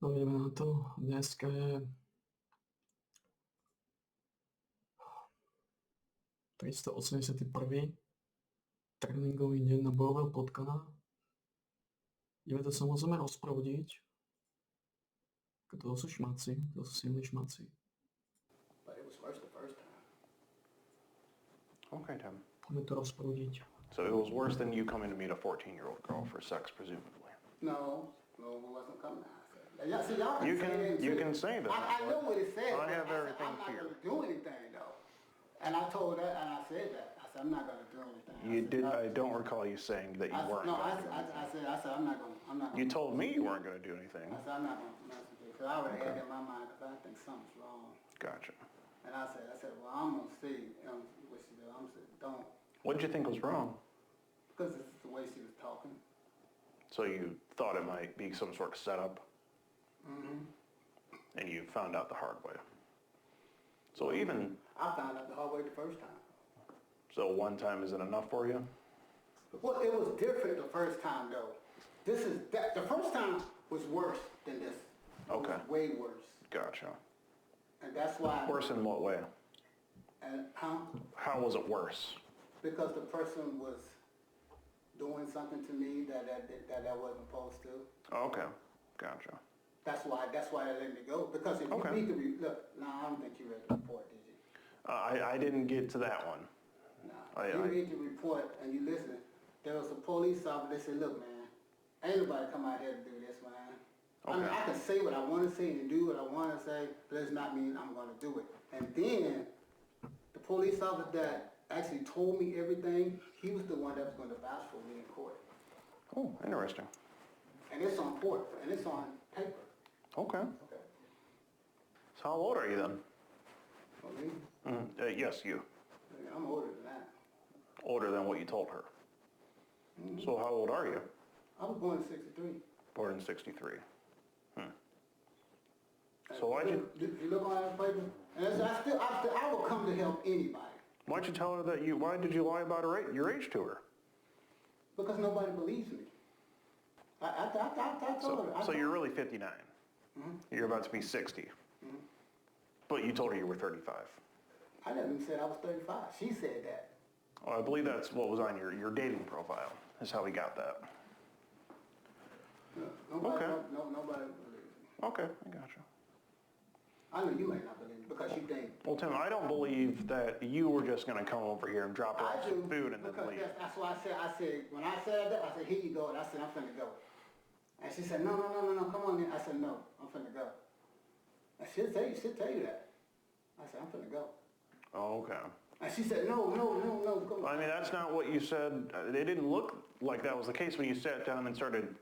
No ideme na to. Dneska je 381. tréninkový deň na bojového potkana. Ideme to samozrejme rozproudiť. To sú šmaci, to sú silní šmaci. But it was worse the first time. Okay, Tim. Poďme to rozprúdiť. So it was worse than you coming to meet a 14-year-old girl for sex, presumably. No, it wasn't coming out. Yeah, see, y'all You say can- that you too. can say that. I know what it says. I but have said, everything I'm not here. going to do anything though. And I told her, and I said that. I said I'm not going to do anything. You said, did. no. I don't recall you saying that you weren't. No, gonna do anything. I said I'm not going. I'm not. You told me you weren't going to do anything. I said I'm not going to mess with you because I already had it in my mind because I think something's wrong. Gotcha. And I said, well, I'm going to see what she does. I'm saying, don't, What did you think was wrong? because it's the way she was talking. So you thought it might be some sort of setup, and you found out the hard way. So even I found out the hard way the first time. so, one time isn't enough for you. Well, it was different the first time though. The first time was worse than this. It was Okay. way worse. Gotcha. And that's why. Worse in what way? And How was it worse? because the person was doing something to me that I wasn't supposed to. Okay. Gotcha. That's why they let me go. Because if Okay. you need to look, no, I don't think you read the report, did you? I didn't get to that one. No. I- You I- read the report and you listen. There was a police officer that said, look, man, ain't nobody come out here to do this, man. I mean, Okay. I can say what I want to say and do what I want to say, but it does not mean I'm going to do it. And then the police officer that actually told me everything, he was the one that was going to vouch for me in court. Oh, interesting. And it's on court, and it's on paper. Okay. Okay. So how old are you then? For me, Yes, you. I'm older than that. Older than what you told her. So how old are you? I was born in 63. Born in 63. So why'd you- If you look on that paper, and I will come to help anybody. Why'd you tell her that you, why did you lie about your age to her? Because nobody believes me. I told her. So you're really 59. You're about to be 60. But you told her you were 35. I never even said I was 35. She said that. Well, I believe that's what was on your dating profile, is how we got that. Nobody, Okay. nobody believes me. Okay, I gotcha. I know you may not believe me because you think. Well, Tim, I don't believe that you were just going to come over here and drop her I off do. some food and then Because leave. that's why I said, when I said that, I said, here you go. And I said, I'm finna go. And she said, no, come on in. I said, no, I'm finna go. And she'll tell you that. I said, I'm finna go. Oh, okay. And she said, no, go. I mean, that's not what you said. It didn't look like that was the case when you sat down and started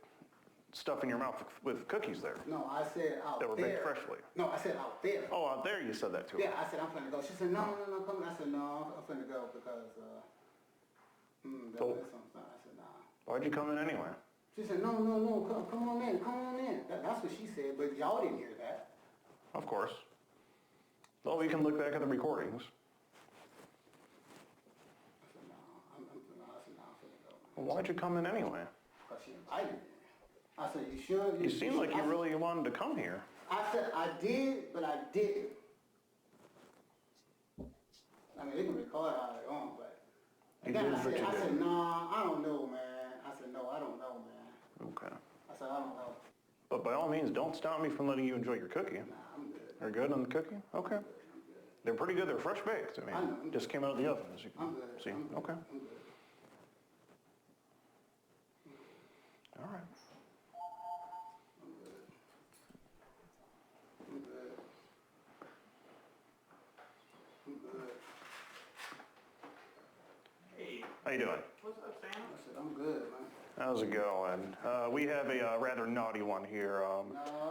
stuffing your mouth with cookies there. No, I said out They were there. baked freshly. No, I said out there. Oh, out there you said that to her. Yeah, I said, I'm finna go. She said, no, come on. I said, no, I'm finna go because, So- that's something. I said, nah. Why'd you come in anyway? She said, no, come on in. That's what she said, but y'all didn't hear that. Of course. Well, we can look back at the recordings. I said, no, I'm finna go. Well, why'd you come in anyway? Because she invited me. I said, you sure? You seem like you I really wanted to come here. I said, I did, but I didn't. I mean, they can record how they want, but. You then did, I but you said, didn't. nah, I don't know, man. I said, no, I don't know, man. Okay. I said, I don't know. But by all means, don't stop me from letting you enjoy your cookie. Nah, I'm good. They're good on the cookie? Okay. I'm good. They're pretty good. They're fresh baked. I I know. mean, just came out of the oven, as you I'm can good. see. I'm good. Okay. I'm good. All right. I'm good. I'm good. I'm good. Hey, How you doing? what's up, I Sam? said, I'm good, man. How's it going? We have a rather naughty one here. No,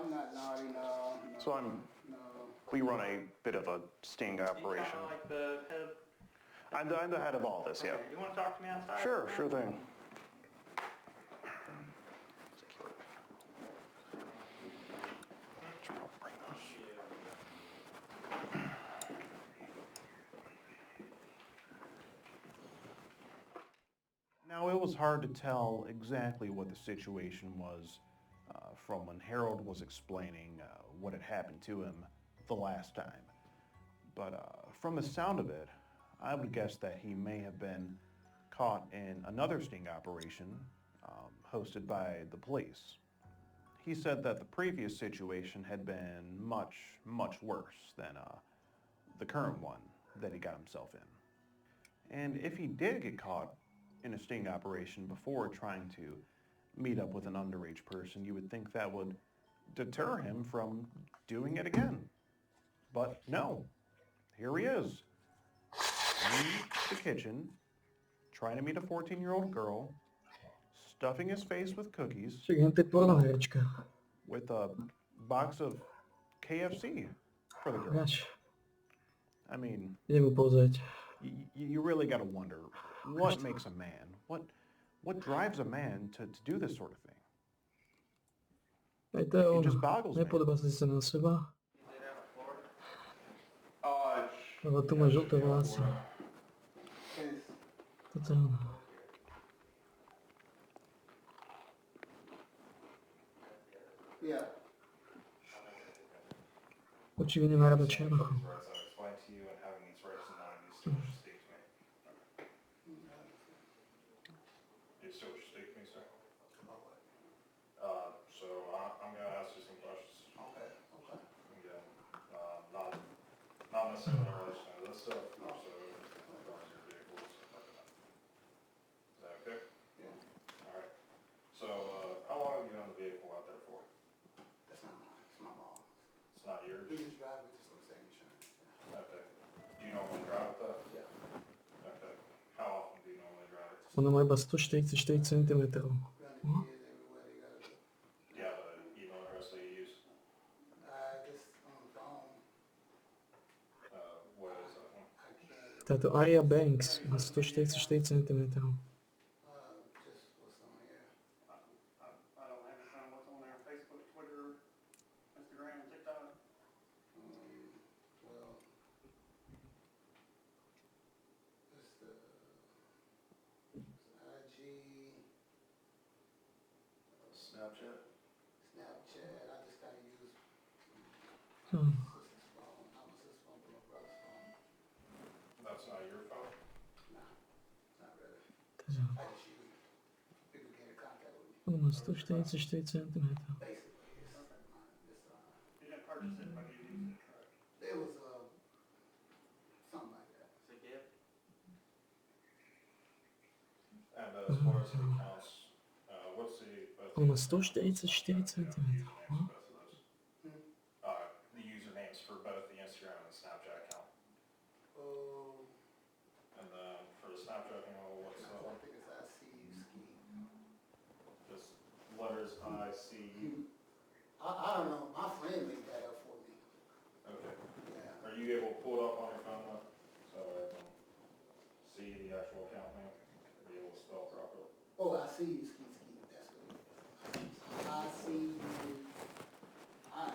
I'm not naughty, no. So No. we run a bit of a sting You kind operation. of like the head of... I'm the head of all this, Okay, yeah. you want to talk to me outside? Sure thing. Should probably bring this. Now, it was hard to tell exactly what the situation was from when Harold was explaining what had happened to him the last time. But from the sound of it, I would guess that he may have been caught in another sting operation hosted by the police. He said that the previous situation had been much, much worse than the current one that he got himself in. And if he did get caught in a sting operation before trying to meet up with an underage person, you would think that would deter him from doing it again. But no, here he is, in the kitchen, trying to meet a 14-year-old girl, stuffing his face with cookies, Však jen ty pornoherečka. with a box of KFC for the girl. Vieš, I mean, idem mu pozrieť. you really got to wonder, what makes a man? What drives a man to do this sort of thing? Aj to je It ono. just boggles me. Nepodobá si sa na seba. Oh, Lebo tu má žlté vlasy. It's, Toto je ono. yeah. Určite nemá rada černochu. Rights I've explained to you and having these rights and not you still wish to speak to me. You still wish to speak to me, sir? So I'm gonna ask you some questions. Okay, okay. Again, not necessarily in relation to this stuff, more so regarding your vehicle and stuff like that. Is that okay? Yeah. Alright. So, how long have you owned the vehicle out there for? That's not mine, it's my mom. It's not yours? We just drive, we just don't say insurance. Okay. Do you normally drive with that? Yeah. Okay. How often do you normally drive it? Ona má iba 144 cm. Run the kids everywhere they gotta go. Do you have an email address that you use? Just on the phone, What is that one? I can't, Táto Aria Banks má 144 cm. just what's on here. I don't have any what's on there, Facebook, Twitter, Instagram, TikTok. Well, it's the it's IG, Snapchat? Snapchat, I just gotta use Hmm. sister's phone, not my sister's phone, but my brother's phone. That's not your phone? Nah, not really. To je ono. I just use it. People get in contact with me. Ona má 144 cm. Basically, it's You didn't purchase it, but you used it, correct? it was something like that. It's a gift. And as far as the accounts, what's the... Ona má 144 cm. Both of those? The usernames for both the Instagram and Snapchat account. Oh, And then for the Snapchat handle, what's I think it's IC Ski. just letters ICU? I don't know. My friend made that up for me. Okay. Yeah. Are you able to pull it up on your phone now? So I can see the actual account name, be able to spell properly? Oh, I see you, Ski Ski. That's what it is. I see you.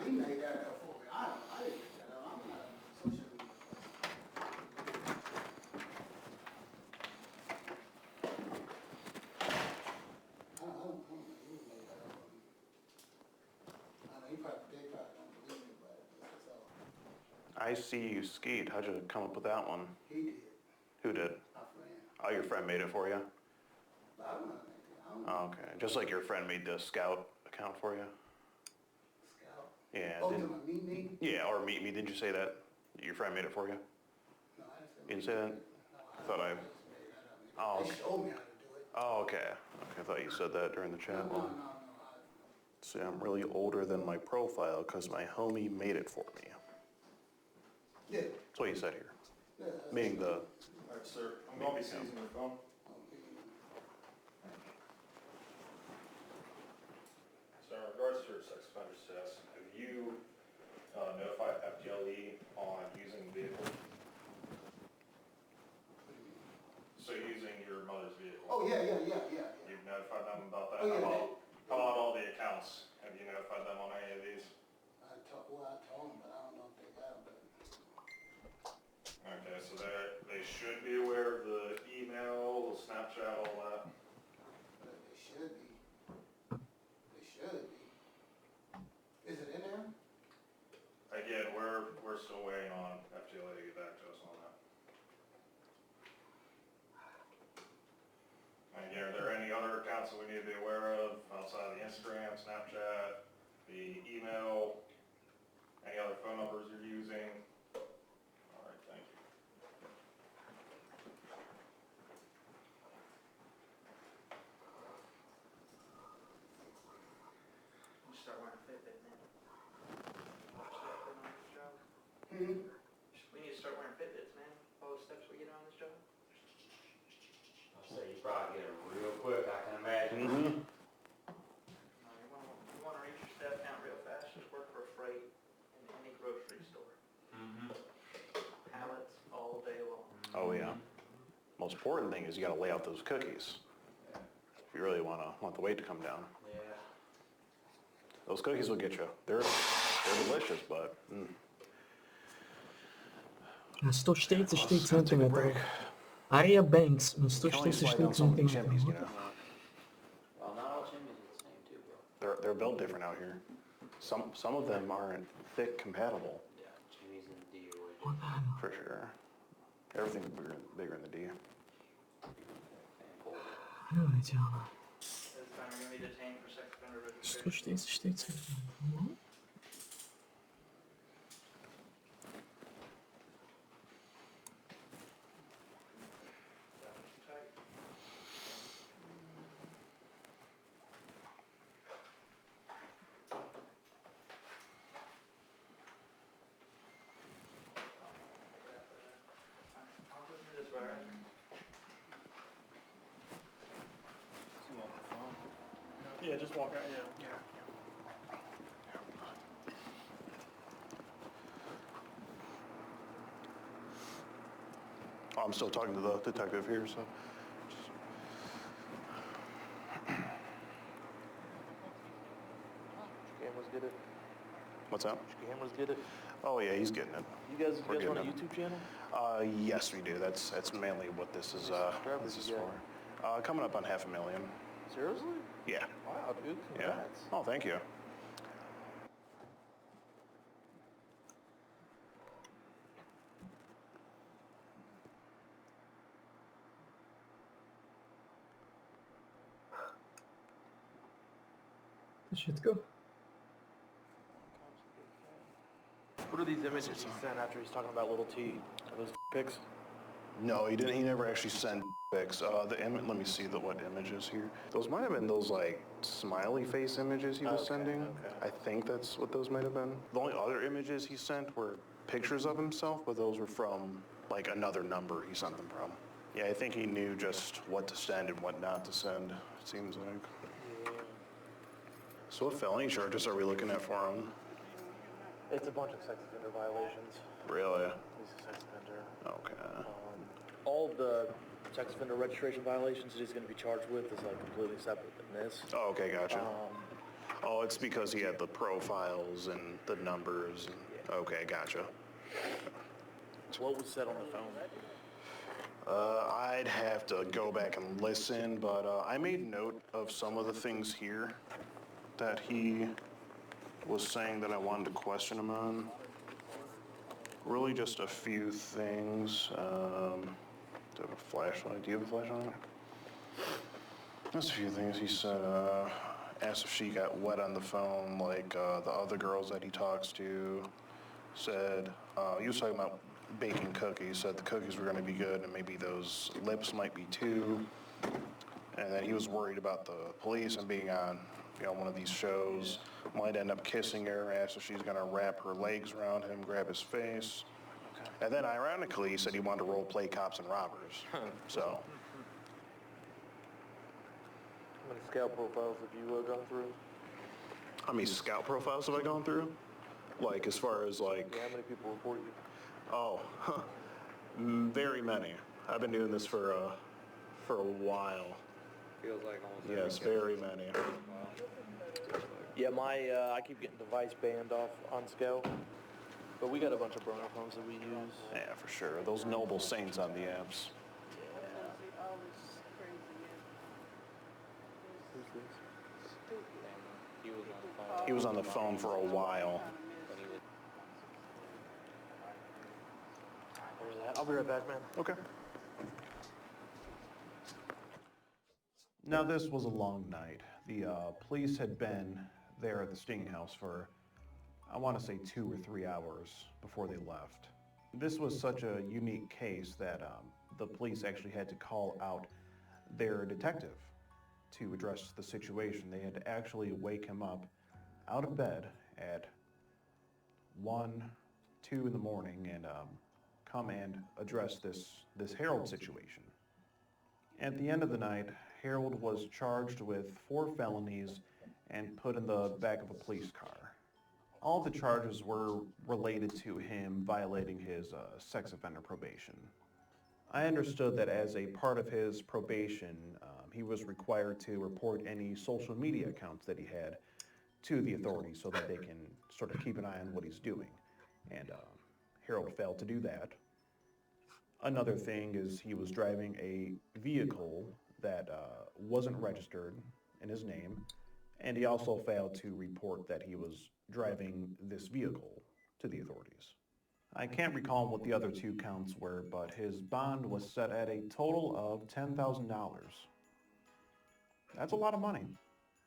He made that up for me. I didn't make that up. I'm not a social media person. I don't know. He made that up for me. I know they probably don't believe me, but that's all. I see you skeet. How'd you come up with that one? He did. Who did? My friend. Oh, your friend made it for you? But I don't know anything. I don't know. Oh, okay. Just like your friend made the Scout account for you? Scout. Yeah. Oh, didn't- you me? yeah, or Meet Me. Didn't you say that your friend made it for you? No, I didn't say. You didn't say that? No, Thought I- just made that up. Oh, They okay. showed me how to do it. Oh, okay. Okay, I thought you said that during the No, chat. no, Well, no, no. see, I'm really older than my profile because my homie made it for me. Yeah. That's what you said here. Yeah. Meaning the, Alright, sir, I'm gonna be seizing your phone. So in regards to your sex offender status, have you notified FDLE on using the vehicle? So using your mother's vehicle? Oh, yeah. You've notified them about that? Oh, yeah, How about all the accounts? Have you notified them on any of these? I told them, but I don't know if they got them. Okay, so they should be aware of the email, the Snapchat, all that. But they should be. They should be. else that we need to be aware of outside of the Instagram, Snapchat, the email, any other phone numbers you're using? All right, thank you. You start wearing a Fitbit, man. Watch that thing on this job. Hmm? We need to start wearing Fitbits, man. All the steps we get on this job. I'll say you probably get it real quick, I can imagine. You want to reach your step count real fast, just work for a freight in any grocery store. Pallets all day long. Oh, yeah. Most important thing is you gotta lay out those cookies. If you really want the weight to come down. Yeah. Those cookies will get you. They're delicious, but... Na 144 Let's take a cm. break. Aria Banks na You can only slide down 144 so many cm. chimneys, you know? Well, not all chimneys are the same too, bro. They're built different out here. Some of them aren't thick compatible, Yeah, chimneys in the D are What the hell? for sure. Everything's bigger in the D. and cold. Ne olacağım? This time you're going to be detained for sex offender registration. 144 cm. Tight. I'll go through this way, right? Yeah, just walk out, yeah. Oh, I'm still talking to the detective here, so... Cameras get it. What's that? Cameras get it. Oh, yeah, he's getting it. You guys We're run a getting it. YouTube channel? Yes, we do. That's mainly what this is subscribers you for. Coming up on 500,000. Seriously? Yeah. Wow, dude. Yeah. Congrats. Oh, thank you. To wszystko? What are these images he sent after he's talking about Little T? Are those pics? No, he didn't. He never actually sent pics. Let me see what images here. Those might have been those like smiley face images he was Okay, sending. okay. I think that's what those might have been. The only other images he sent were pictures of himself, but those were from like another number he sent them from. Yeah, I think he knew just what to send and what not to send, it seems like. Yeah. So what felony charges are we looking at for him? It's a bunch of sex offender violations. Really? He's a sex offender. Okay. All of the sex offender registration violations that he's going to be charged with is like completely separate than this. Oh, okay, gotcha. Oh, it's because he had the profiles and the numbers. And, okay, gotcha. What was said on the phone? I'd have to go back and listen, but I made note of some of the things here that he was saying that I wanted to question him on. Really just a few things. Do I have a flashlight? Do you have a flashlight? Just a few things. He said, asked if she got wet on the phone like the other girls that he talks to. Said, he was talking about baking cookies. Said the cookies were going to be good and maybe those lips might be too. And then he was worried about the police and being on, one of these shows. Might end up kissing her, asked if she's going to wrap her legs around him, grab his face. And then ironically, he said he wanted to role play cops and robbers. So, How many scout profiles have you gone through? how many scout profiles have I gone through? Like, as far as like, Yeah, how many people report you? oh, very many. I've been doing this for a while. Feels like almost Yes, very many. Yeah, I keep getting device banned off on Scout, but we got a bunch of burner phones that we use. Yeah, for sure. Those noble saints on the apps. Who's this? He was on the phone for a while. There's that. I'll be right back, man. Okay. Now this was a long night. The police had been there at the sting house for, I want to say 2 or 3 hours before they left. This was such a unique case that the police actually had to call out their detective to address the situation. They had to actually wake him up out of bed at 1, 2 in the morning and come and address this Harold situation. At the end of the night, Harold was charged with 4 felonies and put in the back of a police car. All the charges were related to him violating his sex offender probation. I understood that as a part of his probation, he was required to report any social media accounts that he had to the authorities so that they can sort of keep an eye on what he's doing. And Harold failed to do that. Another thing is he was driving a vehicle that wasn't registered in his name, and he also failed to report that he was driving this vehicle to the authorities. I can't recall what the other 2 counts were, but his bond was set at a total of $10,000. That's a lot of money.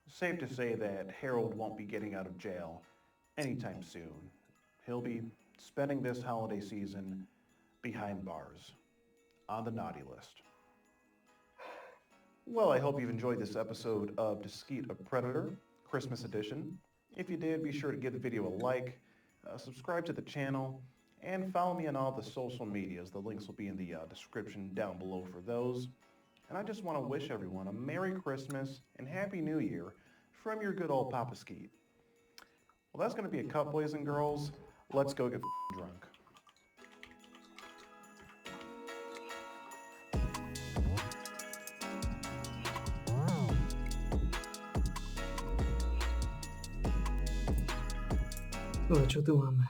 Safe to say that Harold won't be getting out of jail anytime soon. He'll be spending this holiday season behind bars, on the naughty list. Well, I hope you've enjoyed this episode of Discreet a Predator, Christmas edition. If you did, be sure to give the video a like, subscribe to the channel, and follow me on all the social medias. The links will be in the description down below for those. And I just want to wish everyone a Merry Christmas and Happy New Year from your good old Papa Skeet. Well, that's going to be a cut, boys and girls. Let's go get drunk. Co tu máme?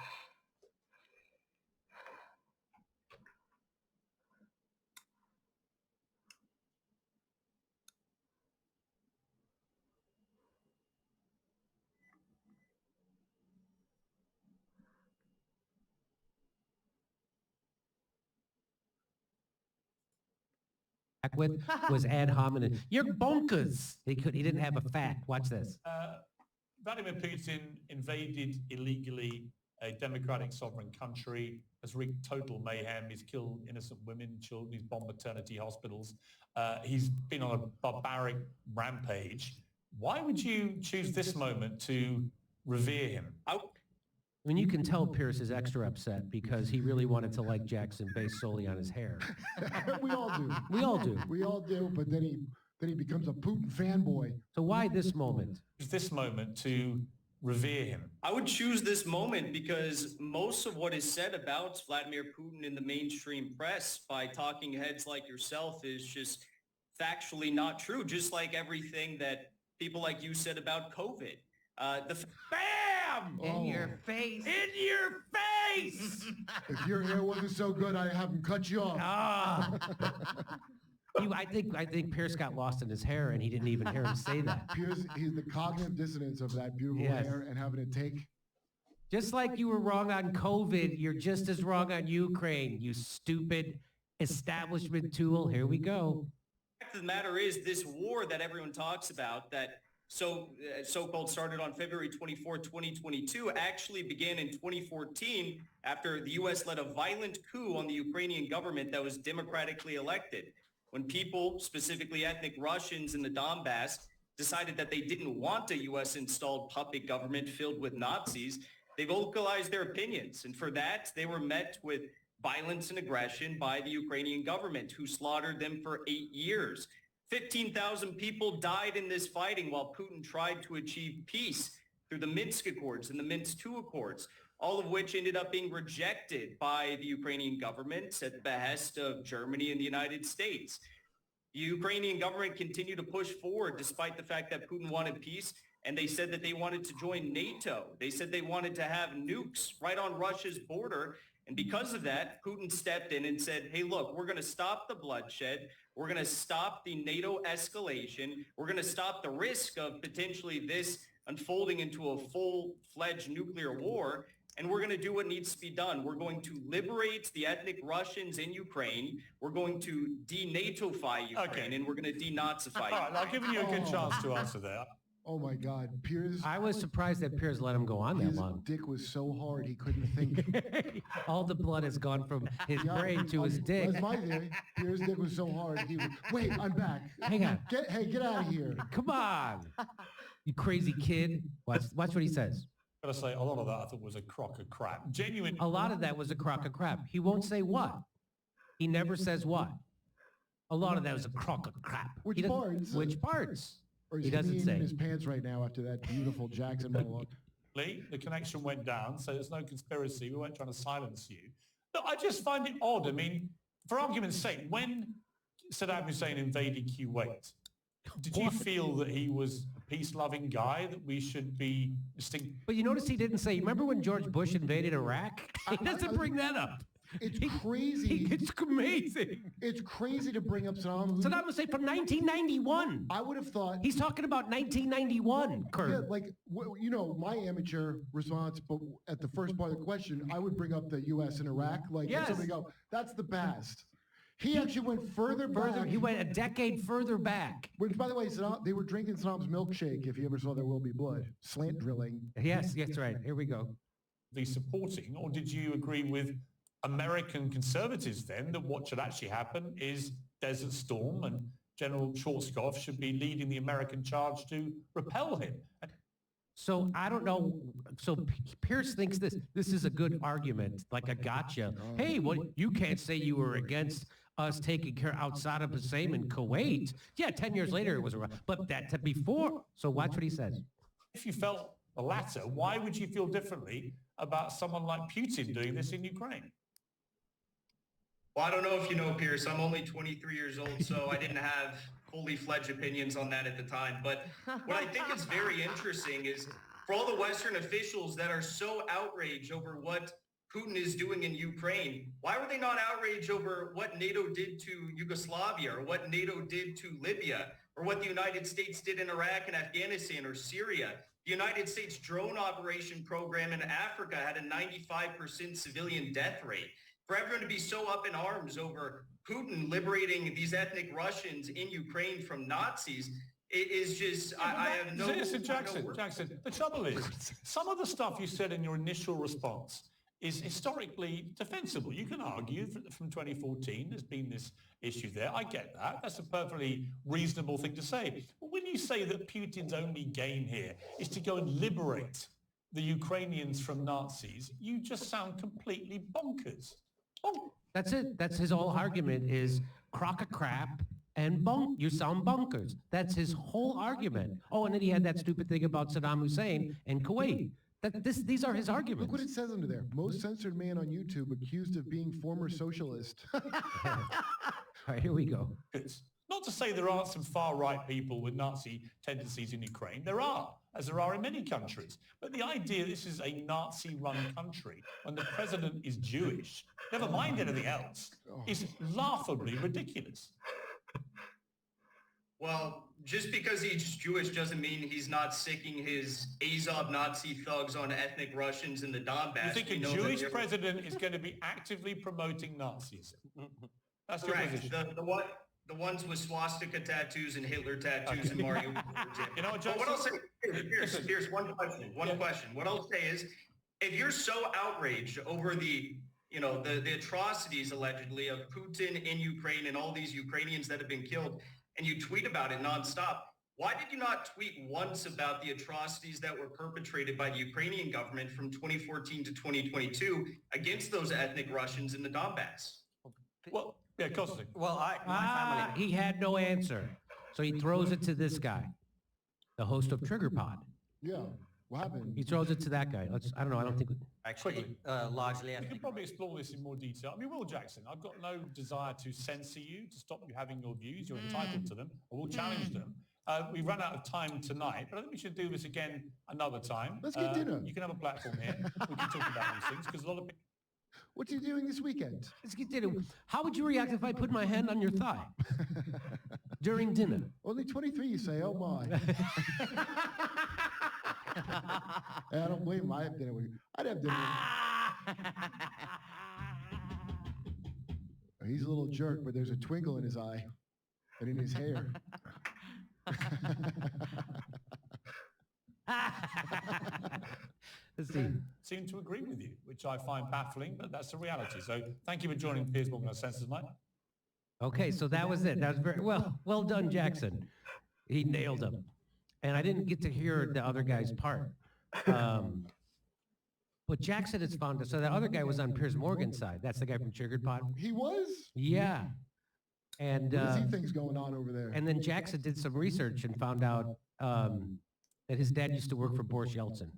Back with was ad hominem. You're bonkers. He didn't have a fact. Watch this. Vladimir Putin invaded illegally a democratic sovereign country, has wreaked total mayhem. He's killed innocent women, children. He's bombed maternity hospitals. He's been on a barbaric rampage. Why would you choose this moment to revere him? I mean, you can tell Pierce is extra upset because he really wanted to like Jackson based solely on his hair. We all do. We all do. We all do, but then he becomes a Putin fanboy. So why this moment? Choose this moment to revere him. I would choose this moment because most of what is said about Vladimir Putin in the mainstream press by talking heads like yourself is just factually not true, just like everything that people like you said about COVID. Bam! In your face. In your face! If your hair wasn't so good, I'd have him cut you off. Ah. I think Pierce got lost in his hair and he didn't even hear him say that. Pierce, he's the cognitive dissonance of that beautiful Yes. hair and having it take. Just like you were wrong on COVID, you're just as wrong on Ukraine, you stupid establishment tool. Here we go. The fact of the matter is this war that everyone talks about that so-called started on February 24, 2022, actually began in 2014 after the U.S. led a violent coup on the Ukrainian government that was democratically elected. When people, specifically ethnic Russians in the Donbass, decided that they didn't want a U.S.-installed puppet government filled with Nazis, they vocalized their opinions. And for that, they were met with violence and aggression by the Ukrainian government, who slaughtered them for 8 years. 15,000 people died in this fighting while Putin tried to achieve peace through the Minsk Accords and the Minsk II Accords, all of which ended up being rejected by the Ukrainian government at the behest of Germany and the United States. The Ukrainian government continued to push forward despite the fact that Putin wanted peace, and they said that they wanted to join NATO. They said they wanted to have nukes right on Russia's border. And because of that, Putin stepped in and said, hey, look, we're going to stop the bloodshed. We're going to stop the NATO escalation. We're going to stop the risk of potentially this unfolding into a full-fledged nuclear war. and we're going to do what needs to be done. We're going to liberate the ethnic Russians in Ukraine. We're going to de-NATOfy Ukraine, and we're going to denazify All right, Ukraine. I've given you a good chance to answer there. Oh my God, Piers. I was surprised that Piers let him go on that His long. dick was so hard he couldn't think. All the blood has gone from his brain to his dick. That's my theory. Piers' dick was so hard. He was, wait, I'm back. Hang on. Get out of here. Come on, you crazy kid. Watch what he says. Gotta say, a lot of that I thought was a crock of crap. Genuine. A lot of that was a crock of crap. He won't say what. He never says what. A lot of that was a crock of crap. Which He doesn't- parts? Which parts? Or is He doesn't in say. his pants right now after that beautiful Jackson monologue? Lee, the connection went down, so there's no conspiracy. We weren't trying to silence you. But I just find it odd. I mean, for argument's sake, when Saddam Hussein invaded Kuwait, did you feel that he was a peace-loving guy that we should be distinct? But you notice he didn't say, remember when George Bush invaded Iraq? He doesn't bring that up. It's crazy. It's amazing. It's crazy to bring up Saddam. Saddam Hussein from 1991. I would have thought. He's talking about 1991, Kurt. Yeah, like, you know, my amateur response, but at the first part of the question, I would bring up the U.S. and Iraq. Like, Yes. somebody go, that's the past. He actually went further back. He went a decade further back. Which, by the way, Saddam, they were drinking Saddam's milkshake, if you ever saw There Will Be Blood. Slant drilling. Yes, that's right. Here we go. Be supporting, or did you agree with American conservatives then that what should actually happen is Desert Storm and General Schwarzkopf should be leading the American charge to repel him? So I don't know. So Pierce thinks this is a good argument, like a gotcha. Hey, well, you can't say you were against us taking care outside of Hussein in Kuwait. Yeah, 10 years later it was around, but that before. So watch what he says. If you felt the latter, why would you feel differently about someone like Putin doing this in Ukraine? Well, I don't know if you know, Pierce, I'm only 23 years old, so I didn't have fully fledged opinions on that at the time. But what I think is very interesting is for all the Western officials that are so outraged over what Putin is doing in Ukraine, why were they not outraged over what NATO did to Yugoslavia or what NATO did to Libya or what the United States did in Iraq and Afghanistan or Syria? The United States drone operation program in Africa had a 95% civilian death rate. For everyone to be so up in arms over Putin liberating these ethnic Russians in Ukraine from Nazis, it is just, I have no... Listen, Jackson, the trouble is, some of the stuff you said in your initial response is historically defensible. You can argue from 2014 there's been this issue there. I get that. That's a perfectly reasonable thing to say. But when you say that Putin's only game here is to go and liberate the Ukrainians from Nazis, you just sound completely bonkers. Oh. That's it. That's his whole argument is crock of crap and you sound bonkers. That's his whole argument. Oh, and then he had that stupid thing about Saddam Hussein and Kuwait. These are his arguments. Look what it says under there. Most censored man on YouTube accused of being former socialist. All right, here we go. It's not to say there aren't some far-right people with Nazi tendencies in Ukraine. There are, as there are in many countries. But the idea this is a Nazi-run country when the president is Jewish, never mind anything else, is laughably ridiculous. Well, just because he's Jewish doesn't mean he's not sicking his Azov Nazi thugs on ethnic Russians in the Donbass. You think a Jewish president is going to be actively promoting Nazis? That's your correct. position. The ones with swastika tattoos and Hitler tattoos and Mario. You know what, But what I'll say, Jackson? Pierce, one question. What I'll say is, if you're so outraged over the atrocities allegedly of Putin in Ukraine and all these Ukrainians that have been killed, and you tweet about it nonstop, why did you not tweet once about the atrocities that were perpetrated by the Ukrainian government from 2014 to 2022 against those ethnic Russians in the Donbass? Well, yeah, Kostic. Well, my family... He had no answer. So he throws it to this guy, the host of Trigger Pod. Yeah, what happened? He throws it to that guy. I don't know. I don't think... Actually, largely... We can probably explore this in more detail. I mean, Will Jackson, I've got no desire to censor you, to stop you having your views. You're entitled to them, or we'll challenge them. We've run out of time tonight, but I think we should do this again another time. Let's get dinner. You can have a platform here. We can talk about these things, because a lot of people... What are you doing this weekend? Let's get dinner. How would you react if I put my hand on your thigh during dinner? Only 23, you say. Oh, my. I don't blame him. I'd have dinner with He's a little jerk, but there's a twinkle in his eye and in his hair. Let's see. Seem to agree with you, which I find baffling, but that's the reality. So thank you for joining Piers Morgan on Census, Mike. Okay, so that was it. That was very well done, Jackson. He nailed him. And I didn't get to hear the other guy's part. But Jackson has found, so the other guy was on Piers Morgan's side. That's the guy from Triggered Pod. He was? Yeah. And What does he think's going on over there? and then Jackson did some research and found out that his dad used to work for Boris Yeltsin.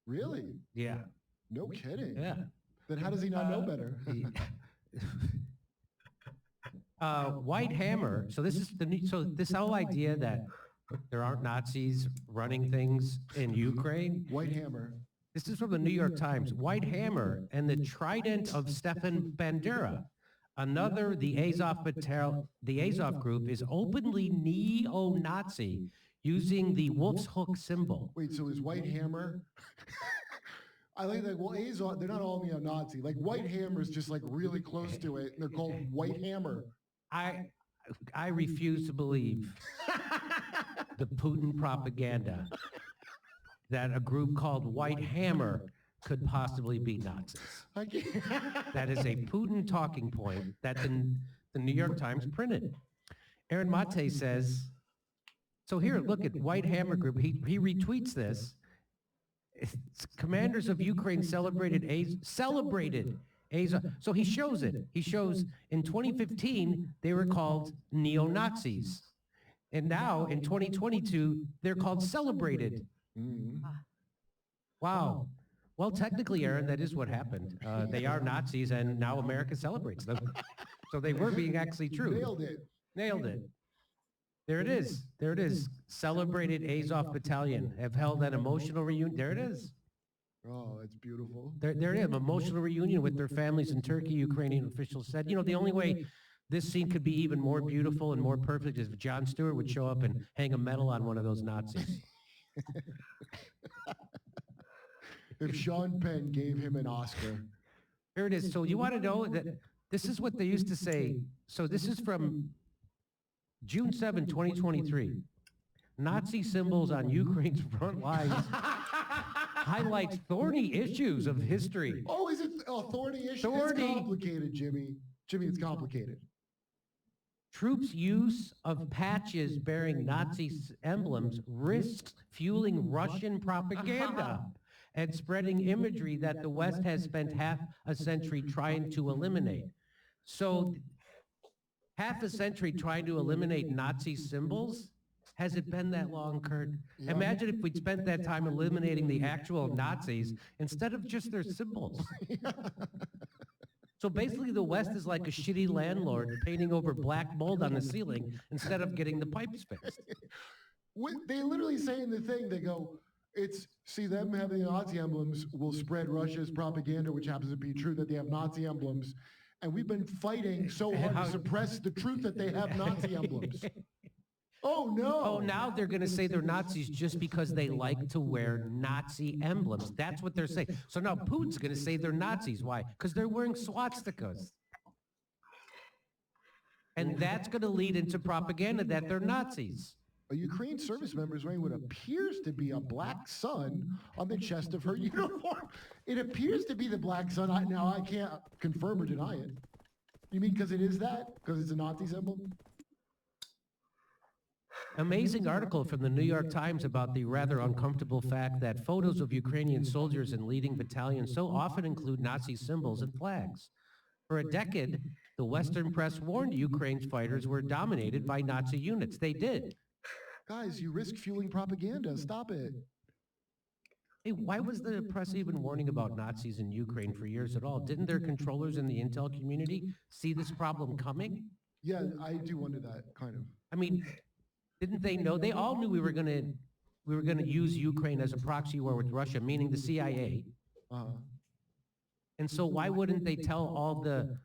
Really? Yeah. No kidding. Yeah. Then how does he not know better? White Hammer. So this is so this whole idea that there aren't Nazis running things in Ukraine. White Hammer. This is from the New York Times. White Hammer and the Trident of Stefan Bandera. Another, the Azov group is openly neo-Nazi using the Wolf's Hook symbol. Wait, so is White Hammer? I like that. Well, Azov, they're not all neo-Nazi. Like White Hammer is just like really close to it. And they're called White Hammer. I refuse to believe the Putin propaganda that a group called White Hammer could possibly be Nazis. I can't. That is a Putin talking point that the New York Times printed. Aaron Mate says, so here, look at White Hammer Group. He retweets this. It's commanders of Ukraine celebrated Azov. So he shows it. He shows in 2015, they were called neo-Nazis. And now in 2022, they're called celebrated. Wow. Well, technically, Aaron, that is what happened. They are Nazis, and now America celebrates them. So they were being actually true. Nailed it. Nailed it. There it is. There it is. Celebrated Azov Battalion have held an emotional reunion. There it is. Oh, it's beautiful. There it is. Emotional reunion with their families in Turkey, Ukrainian officials said. You know, the only way this scene could be even more beautiful and more perfect is if Jon Stewart would show up and hang a medal on one of those Nazis. If Sean Penn gave him an Oscar. Here it is. So you want to know that this is what they used to say. So this is from June 7, 2023. Nazi symbols on Ukraine's front lines highlights thorny issues of history. Oh, is it a thorny issue? Thorny. It's complicated, Jimmy. Jimmy, it's complicated. Troops' use of patches bearing Nazi emblems risks fueling Russian propaganda and spreading imagery that the West has spent half a century trying to eliminate. So, half a century trying to eliminate Nazi symbols? Has it been that long, Kurt? Yeah. Imagine if we'd spent that time eliminating the actual Nazis instead of just their symbols. So basically the West is like a shitty landlord painting over black mold on the ceiling instead of getting the pipes fixed. They literally say in the thing, they go, see them having Nazi emblems will spread Russia's propaganda, which happens to be true that they have Nazi emblems. And we've been fighting so hard to suppress the truth that they have Nazi emblems. Oh, no. Oh, now they're going to say they're Nazis just because they like to wear Nazi emblems. That's what they're saying. So now Putin's going to say they're Nazis. Why? Because they're wearing swastikas. And that's going to lead into propaganda that they're Nazis. A Ukraine service member is wearing what appears to be a black sun on the chest of her uniform. It appears to be the black sun. Now, I can't confirm or deny it. You mean because it is that? Because it's a Nazi symbol? Amazing article from the New York Times about the rather uncomfortable fact that photos of Ukrainian soldiers in leading battalions so often include Nazi symbols and flags. For a decade, the Western press warned Ukraine's fighters were dominated by Nazi units. They did. Guys, you risk fueling propaganda. Stop it. Hey, why was the press even warning about Nazis in Ukraine for years at all? Didn't their controllers in the intel community see this problem coming? Yeah, I do wonder that, kind of. I mean, didn't they know? They all knew we were going to use Ukraine as a proxy war with Russia, meaning the CIA. And so why wouldn't they tell all the...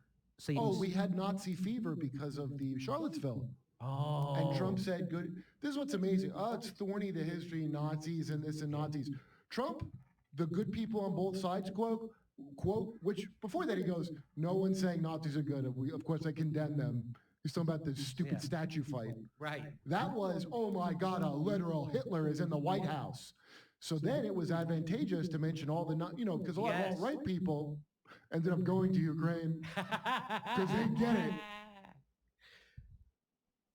Oh, we had Nazi fever because of the Charlottesville. Oh. And Trump said, good. This is what's amazing. Oh, it's thorny, the history, Nazis and this and Nazis. Trump, the good people on both sides, quote, which before that he goes, no one's saying Nazis are good. Of course, I condemn them. He's talking about the stupid statue fight. Right. That was, oh my God, a literal Hitler is in the White House. So then it was advantageous to mention all the, because a lot of alt-right people ended up going to Ukraine because they get it.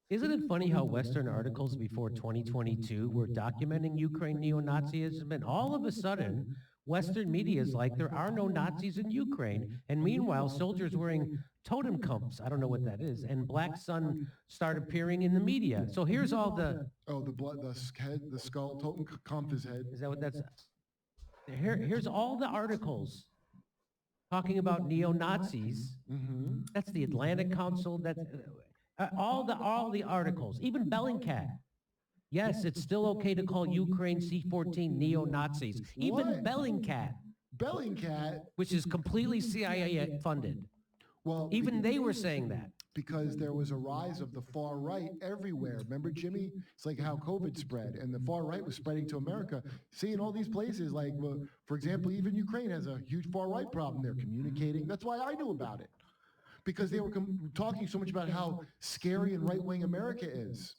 Isn't it funny how Western articles before 2022 were documenting Ukraine neo-Nazism, and all of a sudden, Western media is like, there are no Nazis in Ukraine, and meanwhile, soldiers wearing totem cups, I don't know what that is, and Black Sun start appearing in the media. So here's all the... Oh, the blood, the head, the skull, totem cup is head. Is that what that's... Here's all the articles talking about neo-Nazis. That's the Atlantic Council, that's... all the articles, even Bellingcat. Yes, it's still okay to call Ukraine C-14 neo-Nazis. Even What? Bellingcat, Bellingcat, which is completely CIA funded. well, Even they were saying that. because there was a rise of the far right everywhere. Remember, Jimmy? It's like how COVID spread, and the far right was spreading to America. Seeing all these places, like, well, for example, even Ukraine has a huge far right problem. They're communicating. That's why I knew about it. Because they were talking so much about how scary and right-wing America is.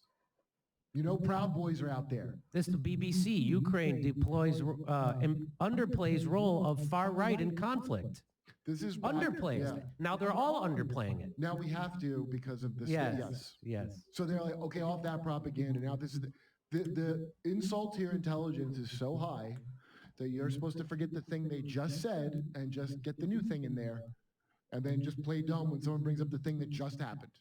You know, Proud Boys are out there. This is the BBC. Ukraine underplays role of far right in conflict. This is Underplays. Yeah. Now they're all underplaying it. Now we have to because of this. Yes. So they're like, okay, off that propaganda. Now this is the insult to your intelligence is so high that you're supposed to forget the thing they just said and just get the new thing in there, and then just play dumb when someone brings up the thing that just happened.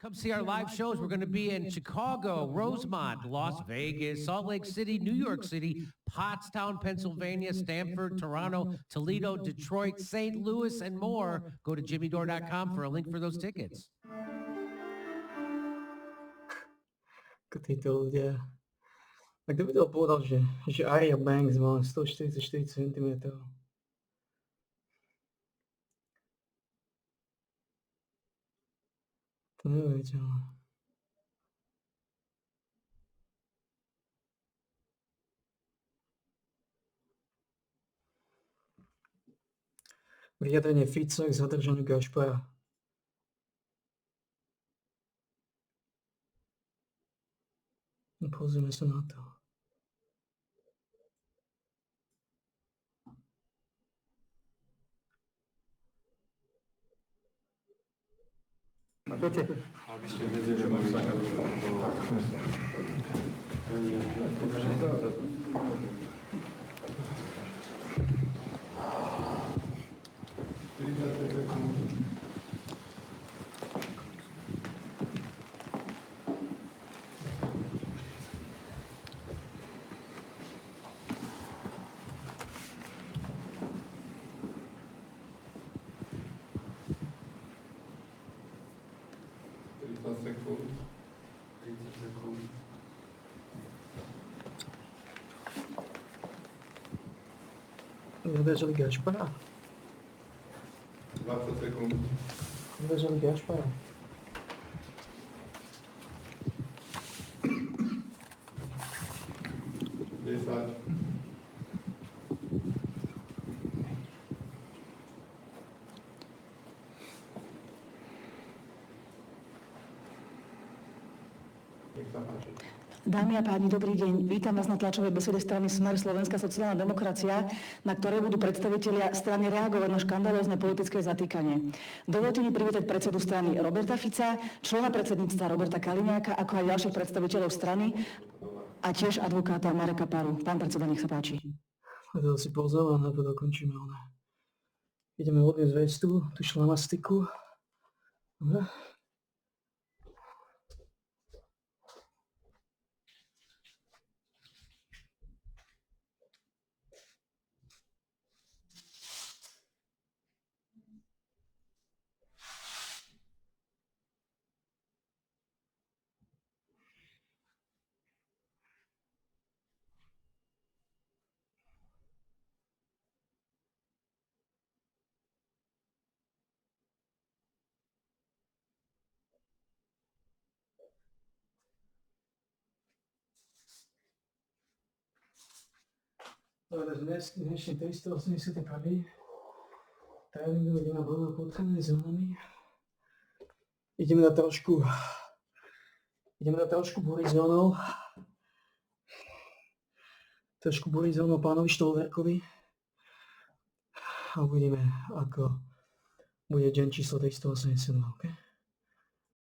Come see our live shows. We're going to be in Chicago, Rosemont, Las Vegas, Salt Lake City, New York City, Pottstown, Pennsylvania, Stamford, Toronto, Toledo, Detroit, St. Louis, and more. Go to jimmydore.com for a link for those tickets. K tejto ľudia. A kto by to povedal, že Arya Banks má 144 cm? To neuveriteľné. Vyjadrenie Fica k zadržaniu Gašpara. Pozrieme sa na to. Zadržali Gašpara. 20 sekúnd. Zadržali Gašpara. Dámy a páni, dobrý deň. Vítam vás na tlačovej besede strany Smer Slovenská sociálna demokracia, na ktorej budú predstavitelia strany reagovať na škandalózne politické zatýkanie. Dovolte mi privítať predsedu strany Roberta Fica, člena predsedníctva Roberta Kaliňáka, ako aj ďalších predstaviteľov strany a tiež advokáta Mareka Paru. Pán predseda, nech sa páči. To si pozor a najprv dokončíme ona. Ideme odniesť vec tú šlamastiku. Dobre. Ale dnešný 381. tréningu ideme na bojovú potkané zónami. Ideme na trošku búriť zónou. Trošku búriť zónou pánovi Štolverkovi. A uvidíme, ako bude deň číslo 382, okay?